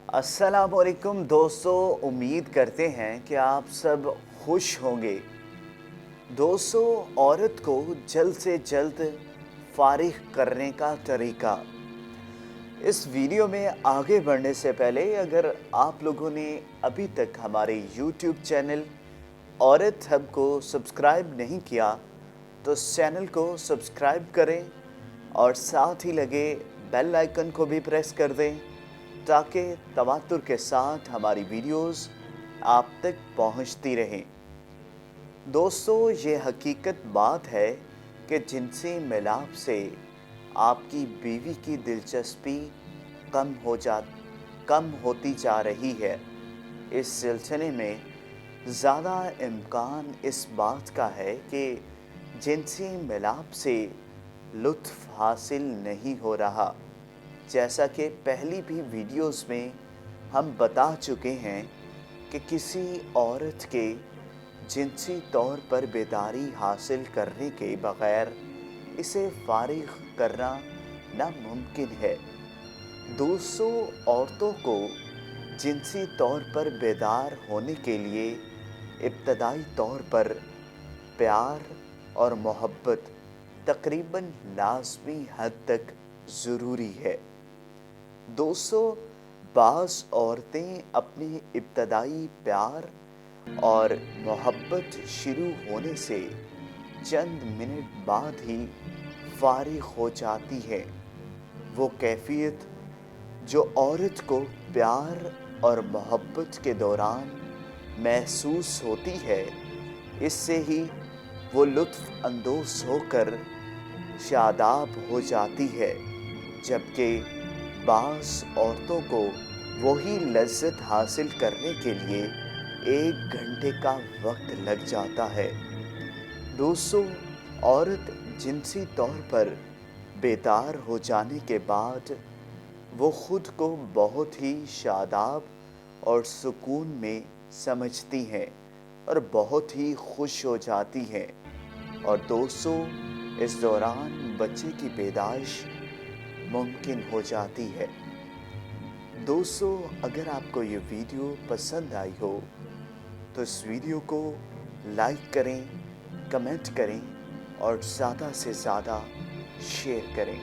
अस्सलाम वालेकुम दोस्तों, उम्मीद करते हैं कि आप सब खुश होंगे। दोस्तों, औरत को जल्द से जल्द फारिग करने का तरीका। इस वीडियो में आगे बढ़ने से पहले अगर आप लोगों ने अभी तक हमारे YouTube चैनल औरत हब को सब्सक्राइब नहीं किया तो इस चैनल को सब्सक्राइब करें और साथ ही लगे बेल आइकन को भी प्रेस कर दें ताकि तवातुर के साथ हमारी वीडियोस आप तक पहुंचती रहें। दोस्तों, ये हकीकत बात है कि जिनसी मिलाप से आपकी बीवी की दिलचस्पी कम होती जा रही है। इस सिलसिले में ज़्यादा इम्कान इस बात का है कि जिनसी मिलाप से लुत्फ़ हासिल नहीं हो रहा। जैसा कि पहली भी वीडियोस में हम बता चुके हैं कि किसी औरत के जिनसी तौर पर बेदारी हासिल करने के बग़ैर इसे फारिग करना नामुमकिन है। दोस्तों, औरतों को जिनसी तौर पर बेदार होने के लिए इब्तदाई तौर पर प्यार और मोहब्बत तकरीबन लाज़मी हद तक ज़रूरी है। दोस्तों, बाज़ औरतें अपने इब्तदाई प्यार और मोहब्बत शुरू होने से चंद मिनट बाद ही फारिग हो जाती है। वो कैफियत जो औरत को प्यार और मोहब्बत के दौरान महसूस होती है, इससे ही वो लुत्फ़ अंदोज़ होकर शादाब हो जाती है, जबकि बाज़ औरतों को वही लज़्ज़त हासिल करने के लिए 1 घंटे का वक्त लग जाता है। दोस्तों, औरत जिनसी तौर पर बेदार हो जाने के बाद वो ख़ुद को बहुत ही शादाब और सुकून में समझती हैं और बहुत ही खुश हो जाती हैं। और दोस्तों, इस दौरान बच्चे की पैदाइश मुमकिन हो जाती है। दोस्तों, अगर आपको ये वीडियो पसंद आई हो तो इस वीडियो को लाइक करें, कमेंट करें और ज़्यादा से ज़्यादा शेयर करें।